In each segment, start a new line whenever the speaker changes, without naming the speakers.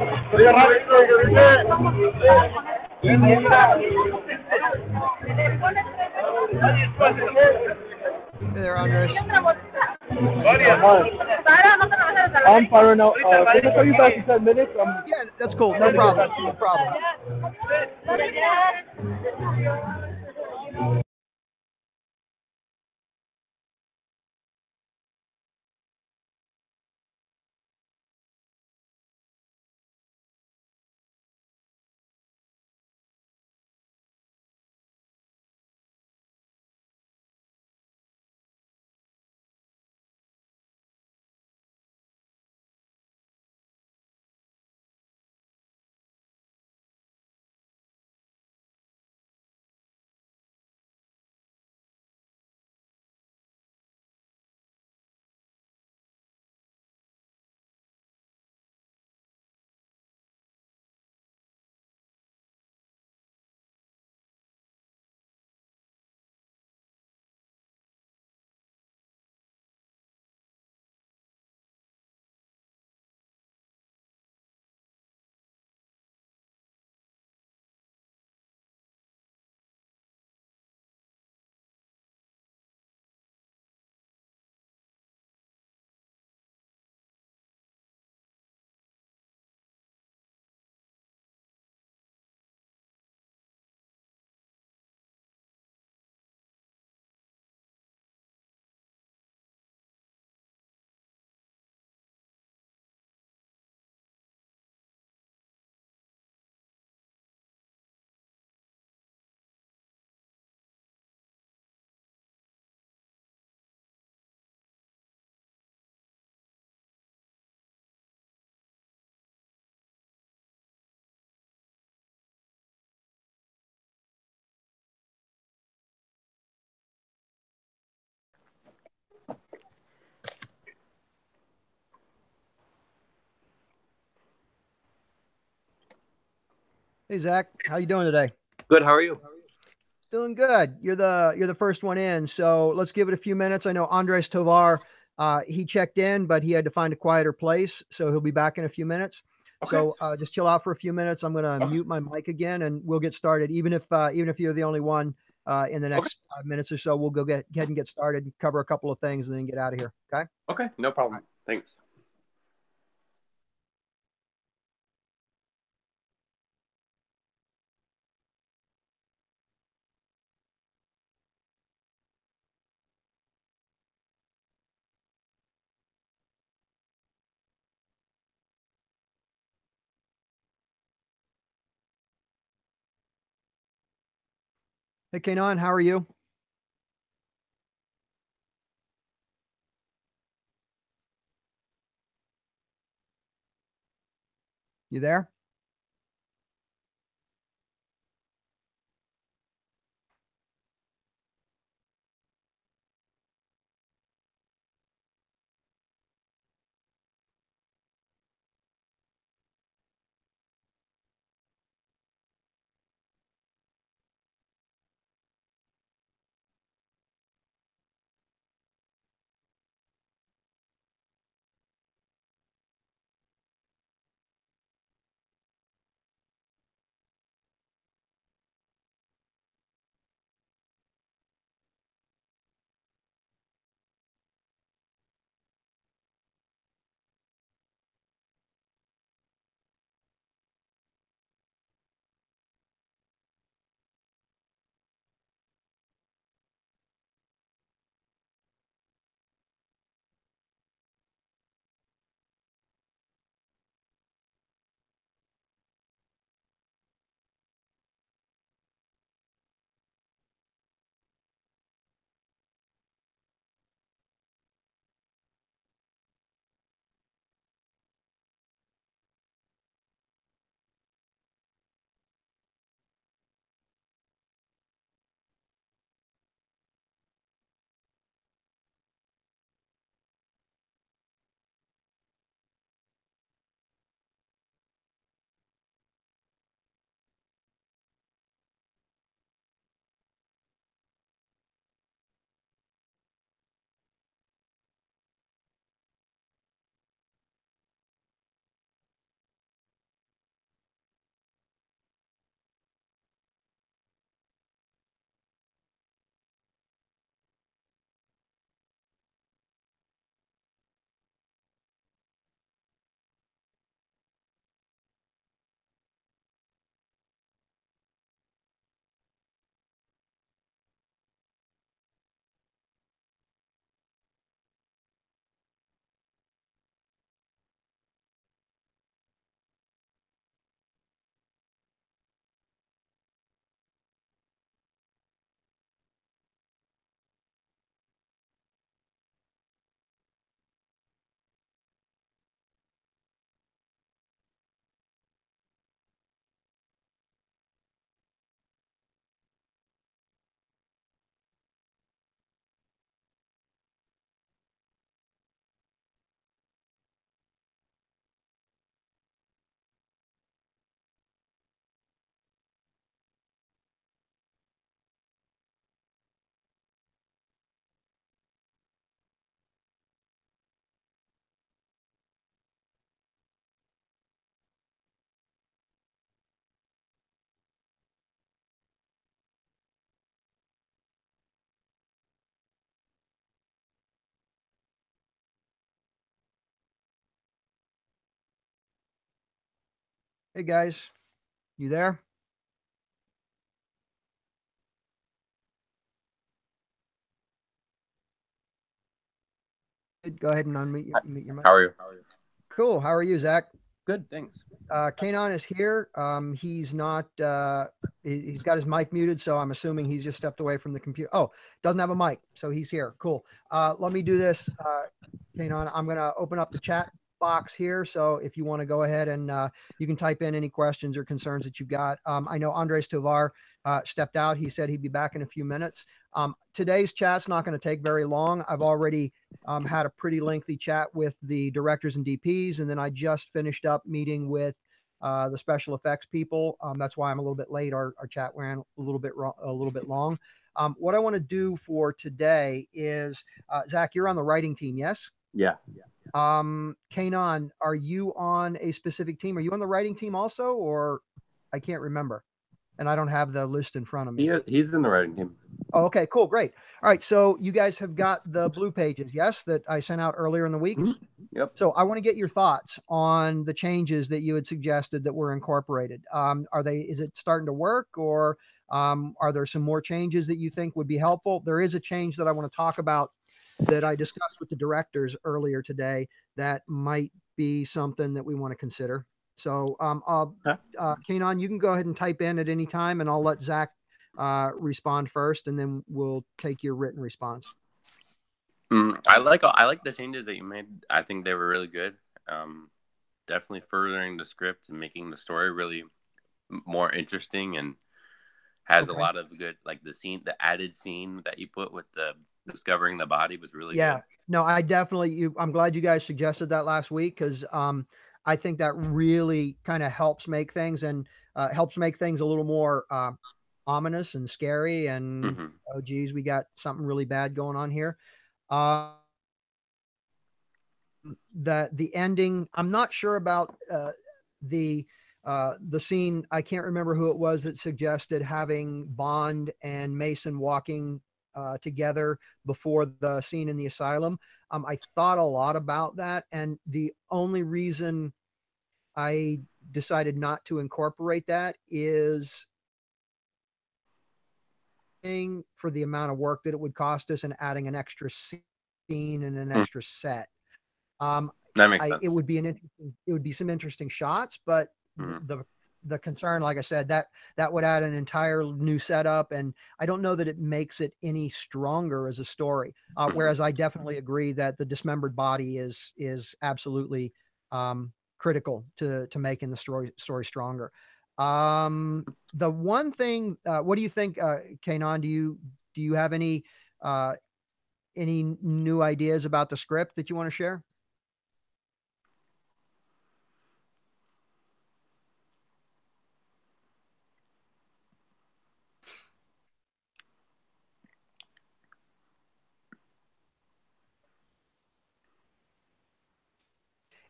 Hey there, Andres.
I'm fine right now. Can I call you back in 10 minutes?
Yeah, that's cool. No problem. No problem. Hey Zach, how you doing today?
Good. How are you?
Doing good. You're the first one in, so let's give it a few minutes. I know Andres Tovar, he checked in, but he had to find a quieter place, so he'll be back in a few minutes.
Okay.
So just chill out for a few minutes. I'm going to mute my mic again, and we'll get started. Even if you're the only one in the
Okay.
next 5 minutes or so, we'll go get ahead and get started, and cover a couple of things, and then get out of here. Okay.
Okay. No problem. Thanks.
Hey Kanon, how are you? You there? Hey guys, you there? Go ahead and unmute your mic.
How are you?
Cool. How are you, Zach?
Good, thanks.
Kanon is here. He's not. He's got his mic muted, so I'm assuming he's just stepped away from the computer. Oh, doesn't have a mic, so he's here. Cool. Let me do this, Kanon. I'm gonna open up the chat box here, so if you want to go ahead and you can type in any questions or concerns that you've got. I know Andres Tovar stepped out. He said he'd be back in a few minutes. Today's chat's not going to take very long. I've already had a pretty lengthy chat with the directors and DPs, and then I just finished up meeting with the special effects people. That's why I'm a little bit late. Our chat ran a little bit long. What I want to do for today is, Zach, you're on the writing team, yes?
Yeah.
Kanon, are you on a specific team? Are you on the writing team also, or I can't remember, and I don't have the list in front of me.
He's in the writing team.
Oh, okay, cool, great. All right, so you guys have got the blue pages, yes, that I sent out earlier in the week.
Mm-hmm. Yep.
So I want to get your thoughts on the changes that you had suggested that were incorporated. Is it starting to work, or are there some more changes that you think would be helpful? There is a change that I want to talk about that I discussed with the directors earlier today that might be something that we want to consider. So, Kanon, you can go ahead and type in at any time, and I'll let Zach respond first, and then we'll take your written response.
I like the changes that you made. I think they were really good. Definitely furthering the script and making the story really more interesting, and has a lot of good, like the added scene that you put with the discovering the body was really good.
No, I'm glad you guys suggested that last week, because I think that really kind of helps make things a little more ominous and scary, and oh geez, we got something really bad going on here. The ending, I'm not sure about the scene. I can't remember who it was that suggested having Bond and Mason walking together before the scene in the asylum. I thought a lot about that, and the only reason I decided not to incorporate that is for the amount of work that it would cost us, and adding an extra scene and an extra set.
That makes sense.
It would be some interesting shots, but the concern, like I said, that would add an entire new setup, and I don't know that it makes it any stronger as a story. Whereas I definitely agree that the dismembered body is absolutely critical to making the story stronger. The one thing, what do you think, Kanon? Do you have any new ideas about the script that you want to share?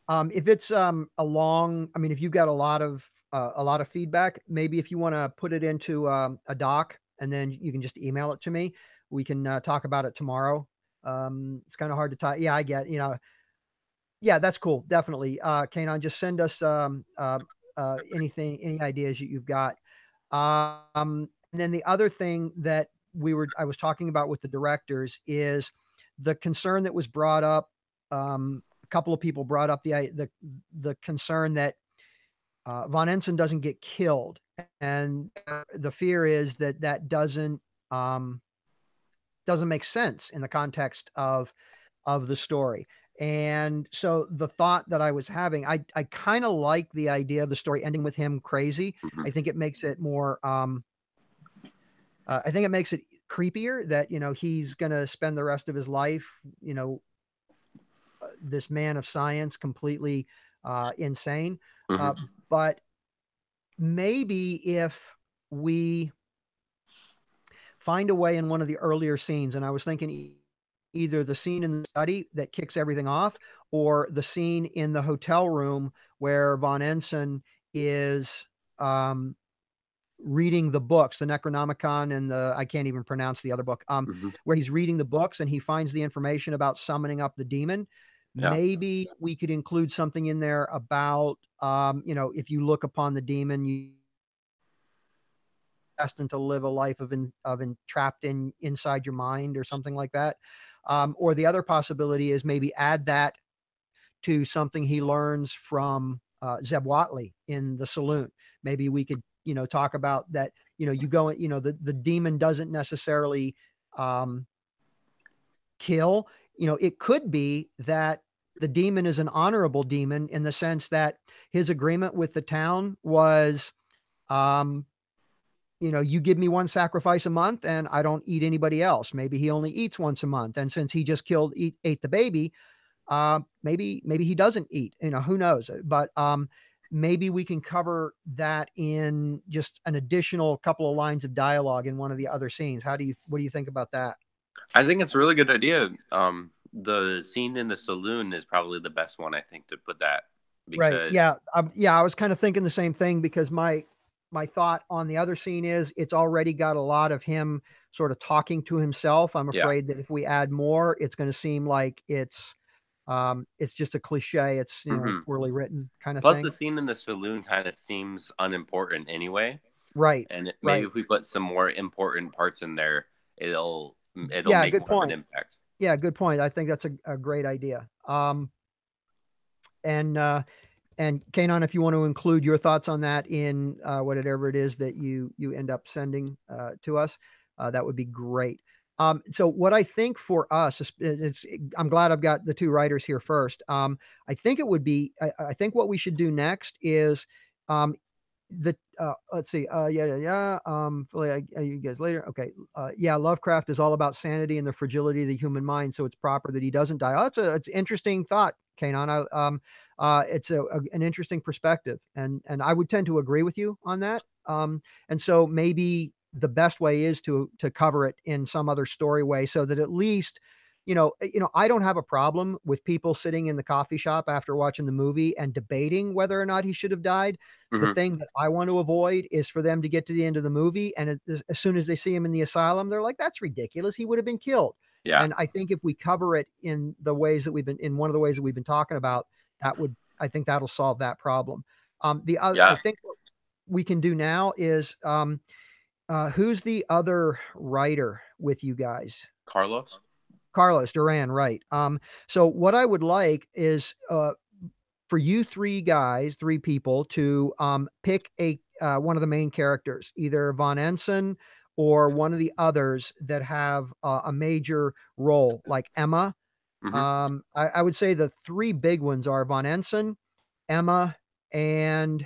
If it's if you've got a lot of feedback, maybe if you want to put it into a doc, and then you can just email it to me, we can talk about it tomorrow. It's kind of hard to talk. Yeah, I get, yeah, that's cool. Definitely. Kanon, just send us any ideas you've got. And then the other thing that I was talking about with the directors is the concern that was brought up. A couple of people brought up the concern that Von Ensign doesn't get killed, and the fear is that doesn't make sense in the context of the story. And so the thought that I was having, I kind of like the idea of the story ending with him crazy. I think it makes it more I think it makes it creepier that he's going to spend the rest of his life this man of science, completely insane. But maybe if we find a way in one of the earlier scenes, and I was thinking either the scene in the study that kicks everything off, or the scene in the hotel room where Von Ensign is reading the books, the Necronomicon and I can't even pronounce the other book, where he's reading the books and he finds the information about summoning up the demon.
Yeah.
Maybe we could include something in there about, if you look upon the demon, you destined to live a life of trapped inside your mind or something like that. Or the other possibility is maybe add that to something he learns from Zeb Watley in the saloon. Maybe we could, talk about that. You go, the demon doesn't necessarily um, kill. It could be that the demon is an honorable demon in the sense that his agreement with the town was, um, you give me one sacrifice a month and I don't eat anybody else. Maybe he only eats once a month. And since he just ate the baby, maybe he doesn't eat, who knows, but, maybe we can cover that in just an additional couple of lines of dialogue in one of the other scenes. What do you think about that?
I think it's a really good idea. The scene in the saloon is probably the best one, I think, to put that
Right.
because
Yeah. I was kind of thinking the same thing because my thought on the other scene is it's already got a lot of him sort of talking to himself. I'm
yeah.
afraid that if we add more, it's going to seem like it's just a cliche. It's,
Hmm.
poorly written kind of
Plus, the
thing.
scene in the saloon kind of seems unimportant anyway,
Right.
and maybe
Right.
if we put some more important parts in there, it'll
Yeah.
make
Good
more of an
point.
impact.
Yeah. Good point. I think that's a great idea. And, and Kanon, if you want to include your thoughts on that in whatever it is that you end up sending to us, that would be great. So what I think for us I'm glad I've got the two writers here first. I think it would be I think what we should do next is um, let's see you guys later. Okay. Yeah, Lovecraft is all about sanity and the fragility of the human mind, so it's proper that he doesn't die. Oh, it's an interesting thought, Kanon. It's an interesting perspective, and I would tend to agree with you on that. And so maybe the best way is to cover it in some other story way, so that at least, I don't have a problem with people sitting in the coffee shop after watching the movie and debating whether or not he should have died. The
Hmm.
thing that I want to avoid is for them to get to the end of the movie, and as soon as they see him in the asylum, they're like, "That's ridiculous. He would have been killed."
Yeah.
And I think if we cover it in the ways that in one of the ways that we've been talking about, I think that'll solve that problem. I
Yeah.
think what we can do now is, who's the other writer with you guys?
Carlos.
Carlos Duran, right? So what I would like is, for you three people to pick a one of the main characters, either Von Ensign or one of the others that have a major role, like Emma.
Hmm.
I would say the three big ones are Von Ensign, Emma, and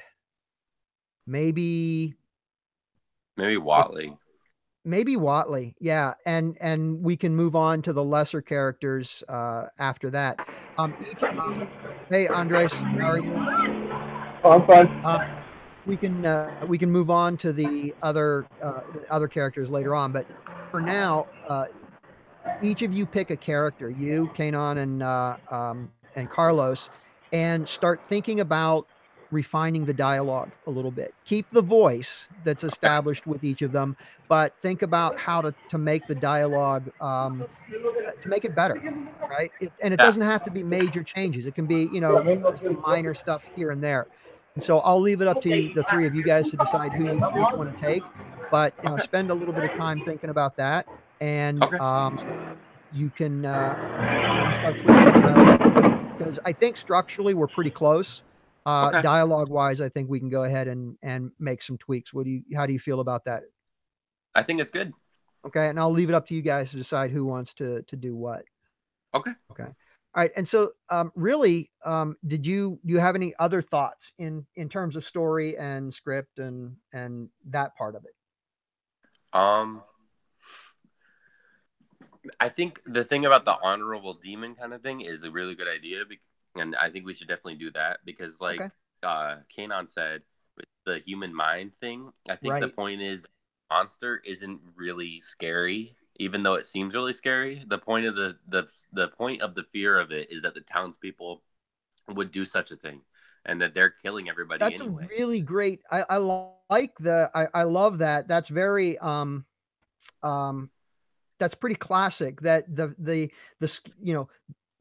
maybe
Maybe
it,
Watley.
maybe Watley. Yeah, and we can move on to the lesser characters after that. Each of you. Hey, Andres, how are you?
Oh, I'm fine.
We can move on to the other characters later on, but for now, each of you pick a character, you, Kanon, and Carlos, and start thinking about refining the dialogue a little bit. Keep the voice that's
Okay.
established with each of them, but think about how to make the dialogue, to make it better, right? And it
Yeah.
doesn't have to be major changes. It can be, some minor stuff here and there. And so I'll leave it up to the three of you guys to decide who you each want to take, but
Okay.
spend a little bit of time thinking about that, and
Okay.
you can start tweaking the dialogue from there. Because I think structurally we're pretty close.
Okay.
Dialogue wise, I think we can go ahead and make some tweaks. How do you feel about that?
I think it's good.
Okay, and I'll leave it up to you guys to decide who wants to do what.
Okay.
Okay. All right. And so, really, do you have any other thoughts in terms of story and script and that part of it?
Um, I think the thing about the honorable demon kind of thing is a really good idea, and I think we should definitely do that because, like
Okay.
Kanon said, with the human mind thing, I think the
Right.
point is the monster isn't really scary, even though it seems really scary. The point of the point of the fear of it is that the townspeople would do such a thing, and that they're killing everybody
That's a
anyway.
really great. I love that. That's very um that's pretty classic. That the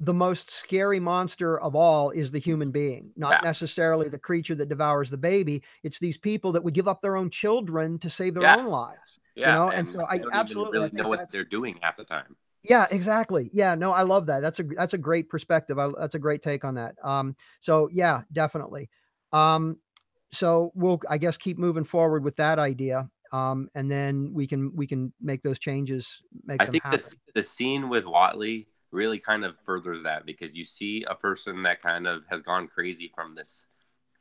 the most scary monster of all is the human being, not necessarily the creature that devours the baby. It's these people that would give up their own children to save their own lives.
Yeah,
You know,
and
and so I
don't
absolutely,
even
I
really know
think
what
that's,
they're doing half the time.
yeah, exactly. Yeah, no, I love that. That's a great perspective. That's a great take on that. So yeah, definitely. Um, so we'll, I guess, keep moving forward with that idea. And then we can make those changes, make
I
them
think
happen.
the scene with Watley really kind of furthers that, because you see a person that kind of has gone crazy from this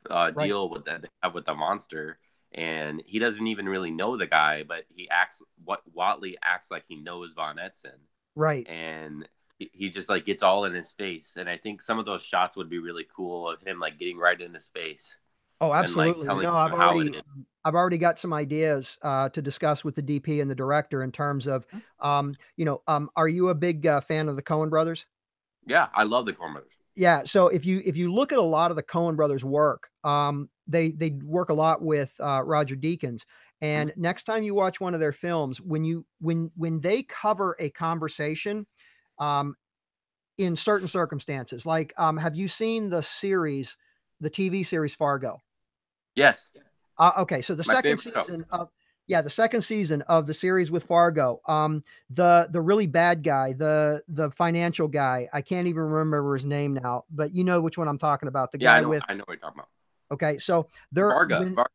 Right.
deal with that they have with the monster, and he doesn't even really know the guy, but he acts, what Watley acts like he knows Von Etzen,
Right.
and he just like gets all in his face. And I think some of those shots would be really cool of him like getting right in his face
Oh,
and like
absolutely.
telling
No,
him how it is.
I've already got some ideas to discuss with the DP and the director in terms of, are you a big fan of the Coen brothers?
Yeah, I love the Coen Brothers.
Yeah. So if you look at a lot of the Coen brothers' work, they work a lot with Roger Deakins. And next time you watch one of their films, when they cover a conversation, um, in certain circumstances, like have you seen the TV series Fargo?
Yes,
Okay, so
my favorite show.
the second season of the series with Fargo, the really bad guy, the financial guy, I can't even remember his name now, but you know which one I'm talking about, the
Yeah,
guy with,
I know what you're talking about.
okay, so they're when
Varga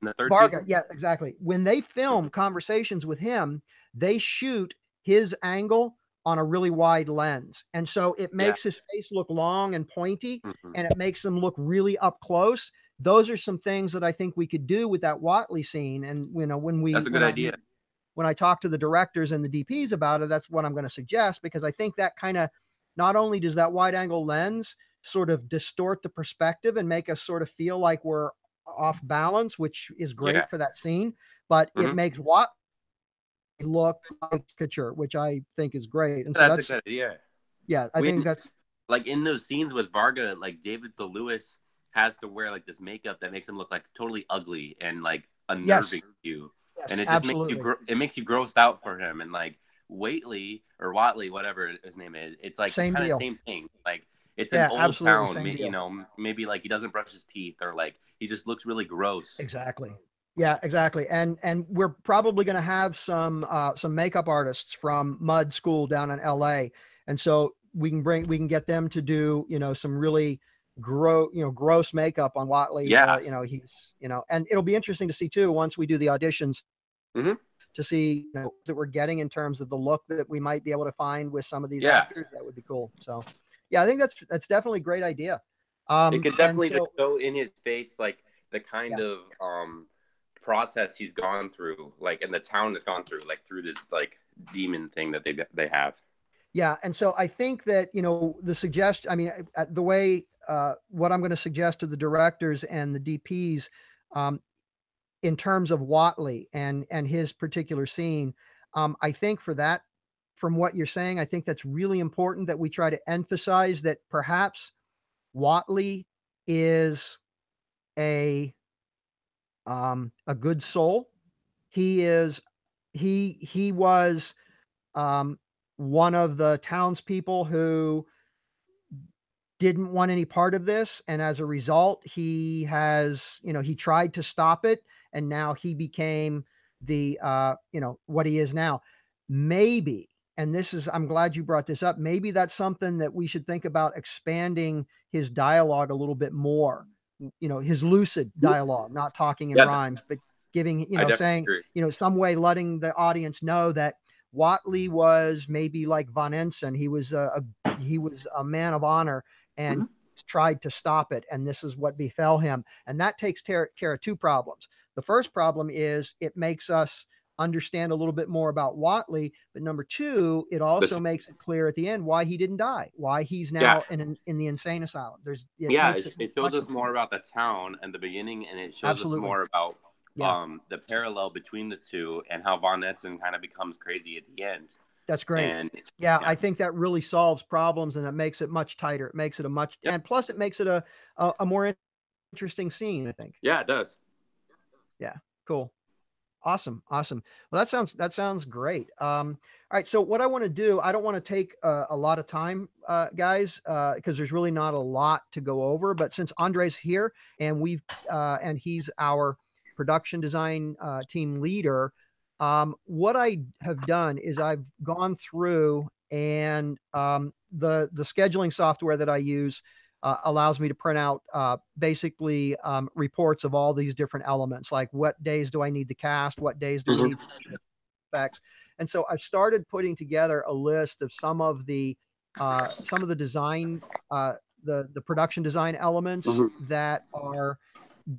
in the third
Varga,
season.
yeah, exactly. When they film conversations with him, they shoot his angle on a really wide lens. And so it
Yeah.
makes his face look long and pointy,
Mhm.
and it makes him look really up close. Those are some things that I think we could do with that Watley scene. And
That's a good idea.
when I talk to the directors and the DPs about it, that's what I'm going to suggest, because I think that kind of, not only does that wide angle lens sort of distort the perspective and make us sort of feel like we're off balance, which is
Yeah.
great for that scene, but it
Mhm.
makes what look like picture, which I think is great. And so
That's a good idea.
yeah, I think that's,
Like in those scenes with Varga, like David Lewis has to wear like this makeup that makes him look like totally ugly and like unnerving to you.
yes,
And it just
absolutely.
makes you grossed out for him. And like Waitley or Watley, whatever his name is, it's like
Same
kind of
deal.
same thing. Like it's
Yeah,
an old
absolutely
town,
same
you
deal.
know, maybe like he doesn't brush his teeth, or like he just looks really gross.
Exactly. Yeah, exactly. And we're probably going to have some makeup artists from Mud School down in LA. And so we can get them to do, some really gross makeup on Watley.
Yeah.
He's, and it'll be interesting to see too, once we do the auditions,
Mhm.
to see, that we're getting in terms of the look that we might be able to find with some of these
Yeah.
actors. That would be cool. So yeah, I think that's definitely a great idea.
It could definitely
so,
just show in his face like the kind of process he's gone through, like, and the town has gone through, like through this like demon thing that they have.
yeah, and so I think that, the suggestion, I mean, the way, what I'm going to suggest to the directors and the DPs, um, in terms of Watley and his particular scene, I think for that, from what you're saying, I think that's really important that we try to emphasize that perhaps Watley is a good soul. He is he was, um, one of the townspeople who didn't want any part of this, and as a result, he tried to stop it, and now he became what he is now. Maybe, and this is, I'm glad you brought this up. Maybe that's something that we should think about, expanding his dialogue a little bit more. His lucid dialogue, not talking in
Yeah,
rhymes, but giving,
I definitely
saying,
agree.
some way, letting the audience know that Watley was maybe like Von Ensign. He was a man of honor and tried to stop it, and this is what befell him. And that takes care of two problems. The first problem is it makes us understand a little bit more about Watley, but number two, it also makes it clear at the end why he didn't die, why he's now in the insane asylum.
It shows us more about the town in the beginning, and it shows us more about the parallel between the two, and how Von Etzen kind of becomes crazy at the end.
That's great. And I think that really solves problems, and it makes it much tighter. It makes it and plus it makes it a more interesting scene, I think.
Yeah, it does.
Yeah, cool. Awesome. Awesome. Well, that sounds great. All right. So what I want to do, I don't want to take a lot of time, guys, because there's really not a lot to go over. But since Andre's here and and he's our production design team leader, what I have done is I've gone through and the scheduling software that I use allows me to print out basically reports of all these different elements, like what days do I need the cast, what days do we need effects. And so I've started putting together a list of some of the design, the production design elements that are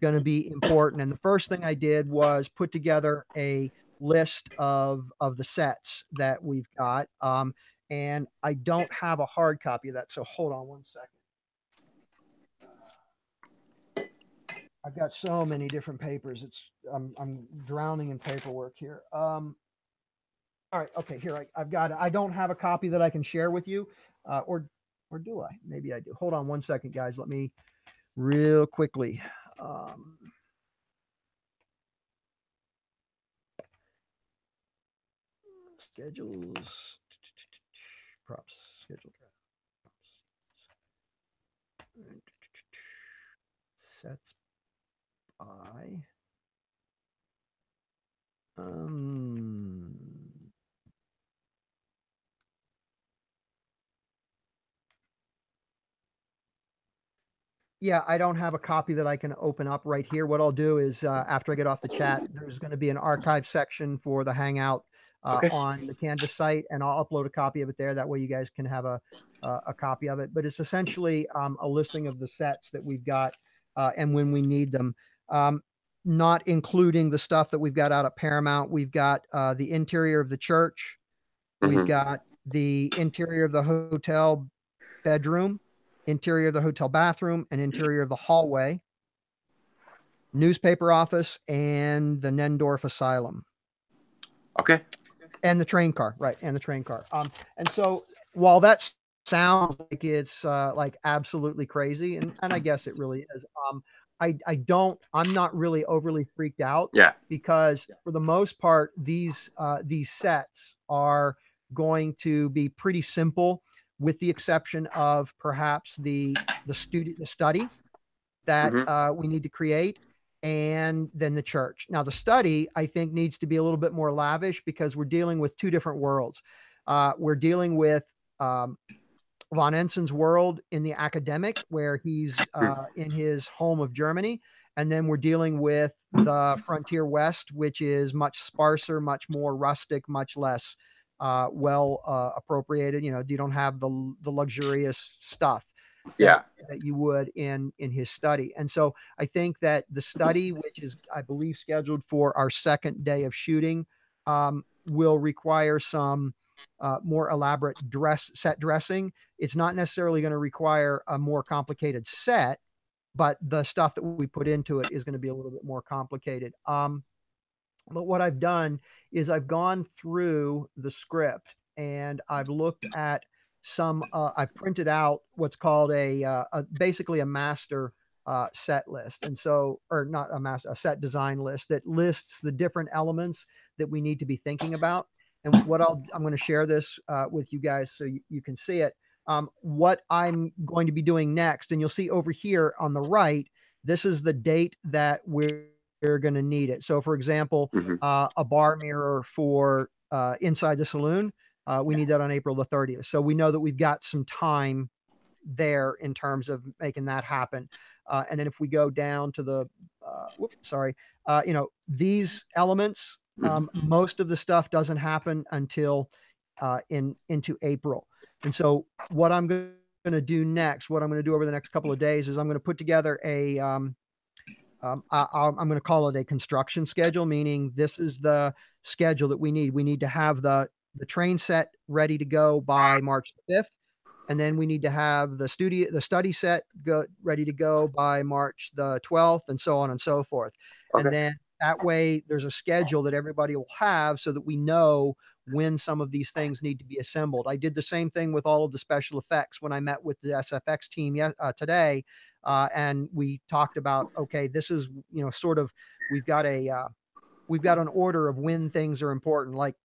going to be important. And the first thing I did was put together a list of the sets that we've got. And I don't have a hard copy of that. So hold on one second. I've got so many different papers. I'm drowning in paperwork here. All right, okay, here I've got it. I don't have a copy that I can share with you, or do I? Maybe I do. Hold on one second, guys. Let me real quickly. Schedules, props, schedule sets by. Yeah, I don't have a copy that I can open up right here. What I'll do is after I get off the chat, there's going to be an archive section for the Hangout on the Canvas site, and I'll upload a copy of it there. That way you guys can have a copy of it. But it's essentially a listing of the sets that we've got and when we need them. Not including the stuff that we've got out at Paramount. We've got the interior of the church. We've got the interior of the hotel bedroom, interior of the hotel bathroom, and interior of the hallway, newspaper office, and the Nendorf Asylum.
Okay.
And the train car, right? And the train car. And so while that sounds like it's like absolutely crazy, and I guess it really is, I'm not really overly freaked out.
Yeah.
Because for the most part, these sets are going to be pretty simple, with the exception of perhaps the study that we need to create, and then the church. Now, the study, I think, needs to be a little bit more lavish because we're dealing with two different worlds. We're dealing with Von Ensen's world in the academic, where he's in his home of Germany. And then we're dealing with the frontier West, which is much sparser, much more rustic, much less appropriated. You don't have the luxurious stuff that you would in his study. And so I think that the study, which is, I believe, scheduled for our second day of shooting, will require some more elaborate set dressing. It's not necessarily going to require a more complicated set, but the stuff that we put into it is going to be a little bit more complicated. But what I've done is I've gone through the script and I've looked at I've printed out what's called basically a master set list. And so, or not a set design list that lists the different elements that we need to be thinking about. And what I'm going to share this with you guys so you can see it. What I'm going to be doing next, and you'll see over here on the right, this is the date that we're going to need it. So, for example, a bar mirror for inside the saloon, we need that on April the 30th. So we know that we've got some time there in terms of making that happen. And then if we go down to the, these elements, most of the stuff doesn't happen until into April. And so what I'm going to do next, what I'm going to do over the next couple of days, is I'm going to put together I'm going to call it a construction schedule, meaning this is the schedule that we need. We need to have the train set ready to go by March 5th. And then we need to have the study set ready to go by March the 12th, and so on and so forth. Okay. And then that way there's a schedule that everybody will have so that we know when some of these things need to be assembled. I did the same thing with all of the special effects when I met with the SFX team today. And we talked about, okay, this is, sort of, we've got we've got an order of when things are important. Like,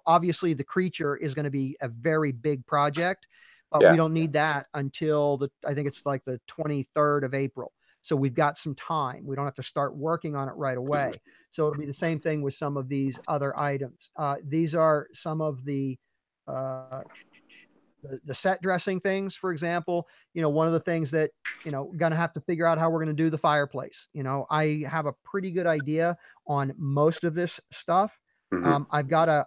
obviously the creature is going to be a very big project, but we don't need that until I think it's like the 23rd of April. So we've got some time. We don't have to start working on it right away. So it'll be the same thing with some of these other items. These are some of the set dressing things, for example. One of the things that, going to have to figure out how we're going to do the fireplace. I have a pretty good idea on most of this stuff. I've got a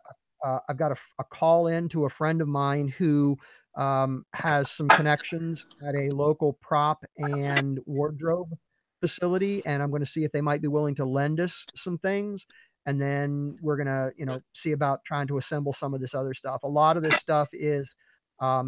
call in to a friend of mine who has some connections at a local prop and wardrobe facility, and I'm going to see if they might be willing to lend us some things. And then we're going to, see about trying to assemble some of this other stuff. A lot of this stuff is, I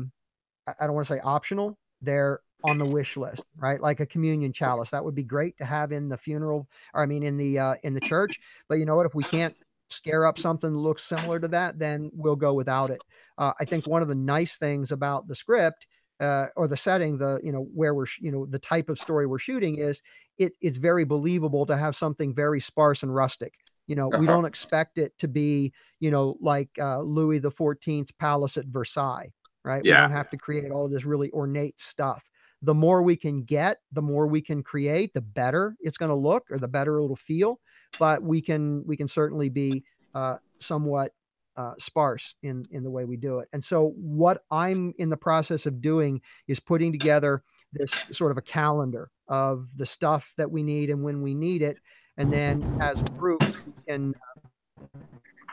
don't want to say optional. They're on the wish list, right? Like a communion chalice. That would be great to have in the funeral, or I mean, in the church. But you know what? If we can't scare up something that looks similar to that, then we'll go without it. I think one of the nice things about the script, or the setting, where we're, the type of story we're shooting is it's very believable to have something very sparse and rustic. We don't expect it to be, like Louis the 14th's palace at Versailles, right? We don't have to create all this really ornate stuff. The more we can get, the more we can create, the better it's going to look, or the better it'll feel. But we can certainly be somewhat sparse in the way we do it. And so what I'm in the process of doing is putting together this sort of a calendar of the stuff that we need and when we need it. And then as a group,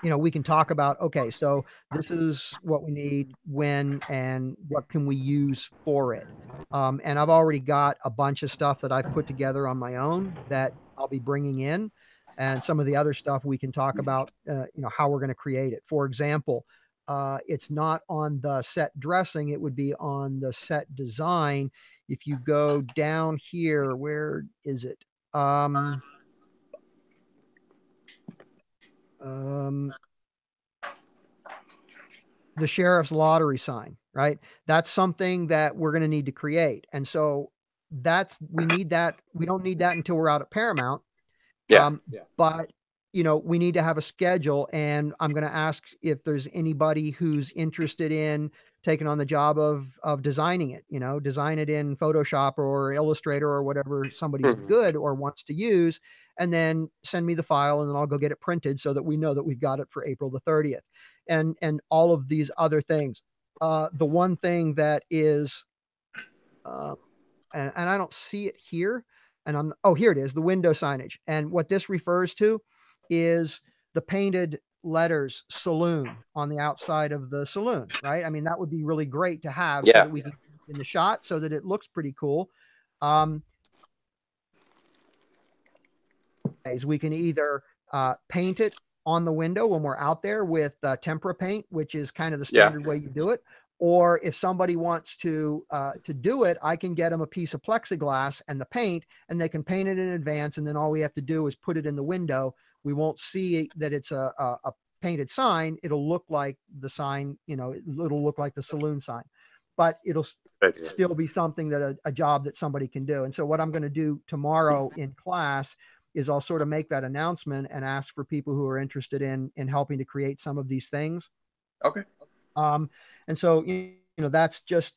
we can talk about, okay, so this is what we need, when, and what can we use for it. And I've already got a bunch of stuff that I've put together on my own that I'll be bringing in. And some of the other stuff we can talk about, how we're going to create it. For example, it's not on the set dressing. It would be on the set design. If you go down here, where is it? The sheriff's lottery sign, right? That's something that we're going to need to create. And so we need that. We don't need that until we're out at Paramount. But we need to have a schedule, and I'm going to ask if there's anybody who's interested in taking on the job of designing it, design it in Photoshop or Illustrator or whatever somebody's good or wants to use, and then send me the file, and then I'll go get it printed so that we know that we've got it for April the 30th, and all of these other things. The one thing that is, and I don't see it here, and here it is, the window signage. And what this refers to is the painted letters saloon on the outside of the saloon, right? I mean, that would be really great to have so that we can in the shot so that it looks pretty cool. We can either paint it on the window when we're out there with tempera paint, which is kind of the standard way you do it. Or if somebody wants to do it, I can get them a piece of plexiglass and the paint, and they can paint it in advance. And then all we have to do is put it in the window. We won't see that it's a painted sign. It'll look like the sign, it'll look like the saloon sign, but it'll still be something that a job that somebody can do. And so what I'm going to do tomorrow in class is I'll sort of make that announcement and ask for people who are interested in helping to create some of these things.
Okay.
And so, that's just,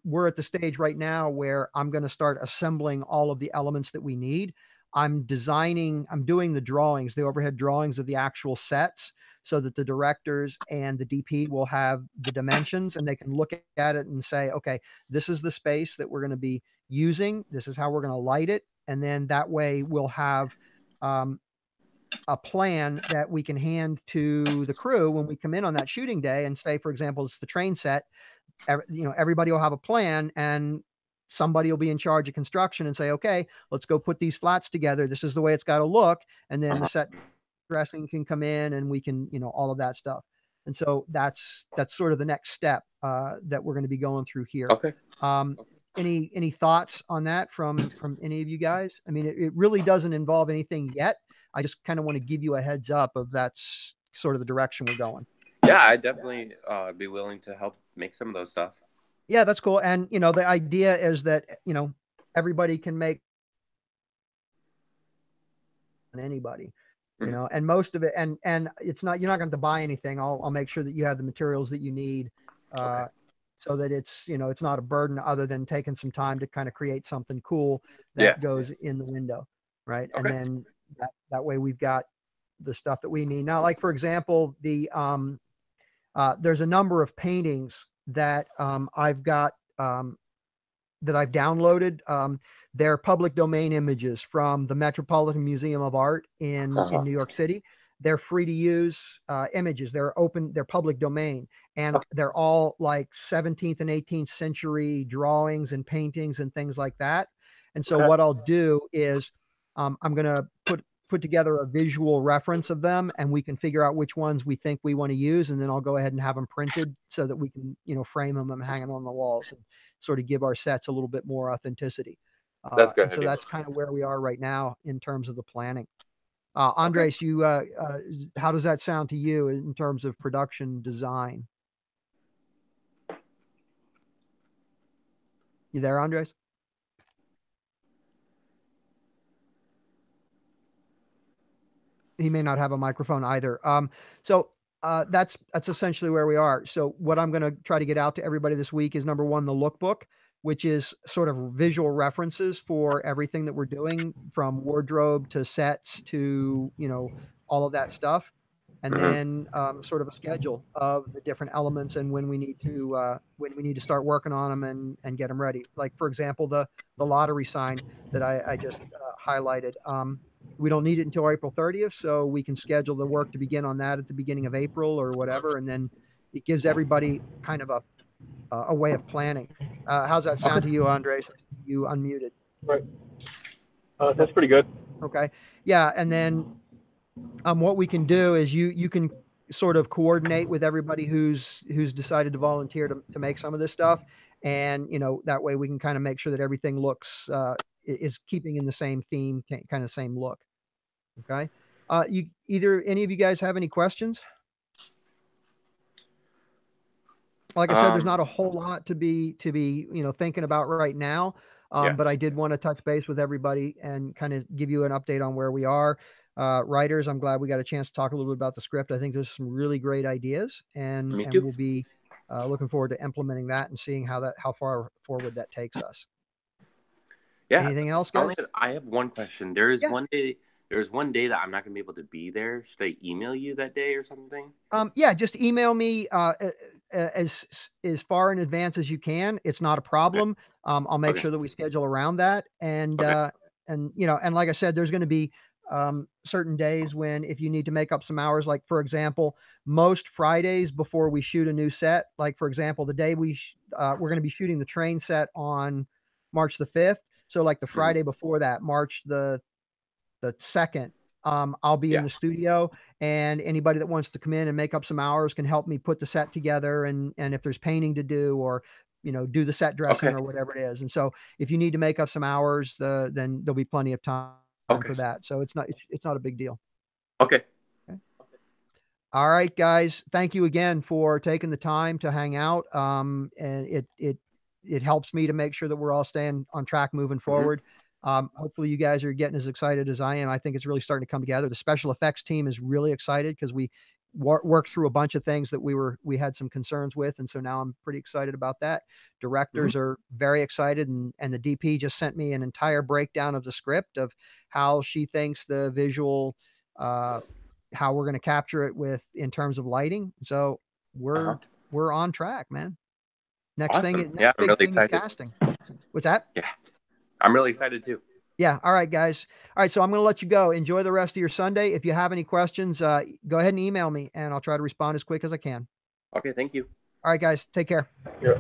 we're at the stage right now where I'm going to start assembling all of the elements that we need. I'm doing the drawings, the overhead drawings of the actual sets, so that the directors and the DP will have the dimensions, and they can look at it and say, okay, this is the space that we're going to be using. This is how we're going to light it. And then that way we'll have a plan that we can hand to the crew when we come in on that shooting day and say, for example, it's the train set. Everybody will have a plan, and somebody will be in charge of construction and say, okay, let's go put these flats together. This is the way it's got to look. And then the set dressing can come in, and we can, all of that stuff. And so that's sort of the next step that we're going to be going through here.
Okay.
Any thoughts on that from any of you guys? I mean, it really doesn't involve anything yet. I just kind of want to give you a heads up of that's sort of the direction we're going.
Yeah, I'd definitely be willing to help make some of those stuff.
Yeah, that's cool. And, the idea is that, everybody can make anybody. you know, and most of it, and it's not, you're not going to buy anything. I'll make sure that you have the materials that you need, so that it's, you know, it's not a burden other than taking some time to kind of create something cool that goes in the window. Right. And then that way we've got the stuff that we need. Now, like, for example, there's a number of paintings that I've got, that I've downloaded. They're public domain images from the Metropolitan Museum of Art in New York City. They're free to use images. They're open, they're public domain, and they're all like 17th and 18th century drawings and paintings and things like that. And so what I'll do is I'm going to put together a visual reference of them, and we can figure out which ones we think we want to use. And then I'll go ahead and have them printed so that we can, you know, frame them and hang them on the walls and sort of give our sets a little bit more authenticity.
That's good.
So that's kind of where we are right now in terms of the planning. Andres, you, how does that sound to you in terms of production design? You there, Andres? He may not have a microphone either. So that's essentially where we are. So what I'm going to try to get out to everybody this week is, number one, the lookbook, which is sort of visual references for everything that we're doing, from wardrobe to sets to, you know, all of that stuff. And then sort of a schedule of the different elements and when we need to start working on them and get them ready. Like, for example, the lottery sign that I just highlighted. We don't need it until April 30th, so we can schedule the work to begin on that at the beginning of April or whatever. And then it gives everybody kind of a way of planning. How's that sound to you, Andres? You unmuted.
Right. That's pretty good.
Okay. Yeah. And then what we can do is you can sort of coordinate with everybody who's decided to volunteer to make some of this stuff. And, you know, that way we can kind of make sure that everything looks, is keeping in the same theme, kind of same look. Okay. Any of you guys have any questions? Like I said, there's not a whole lot to be, you know, thinking about right now. But I did want to touch base with everybody and kind of give you an update on where we are. Writers, I'm glad we got a chance to talk a little bit about the script. I think there's some really great ideas, and we'll be looking forward to implementing that and seeing how far forward that takes us.
Yeah.
Anything else, guys?
I have one question. There's one day that I'm not going to be able to be there. Should I email you that day or something?
Yeah, just email me as far in advance as you can. It's not a problem. I'll make sure that we schedule around that. And you know, and like I said, there's going to be certain days when, if you need to make up some hours, like, for example, most Fridays before we shoot a new set, like, for example, the day we're going to be shooting the train set on March the 5th. So like the Friday before that, March the 2nd, I'll be in the studio, and anybody that wants to come in and make up some hours can help me put the set together. And if there's painting to do, or, you know, do the set dressing or whatever it is. And so if you need to make up some hours, then there'll be plenty of time for that. So it's not a big deal.
Okay.
All right, guys. Thank you again for taking the time to hang out. And it helps me to make sure that we're all staying on track moving forward. Hopefully you guys are getting as excited as I am. I think it's really starting to come together. The special effects team is really excited because we worked through a bunch of things that we had some concerns with. And so now I'm pretty excited about that. Directors are very excited. And the DP just sent me an entire breakdown of the script of how she thinks the visual, how we're going to capture it in terms of lighting. So we're on track, man. Next thing,
I'm really excited.
Casting. What's that?
Yeah, I'm really excited too.
Yeah. All right, guys. All right. So I'm going to let you go. Enjoy the rest of your Sunday. If you have any questions, go ahead and email me, and I'll try to respond as quick as I can.
Okay. Thank you.
All right, guys. Take care.
Yeah.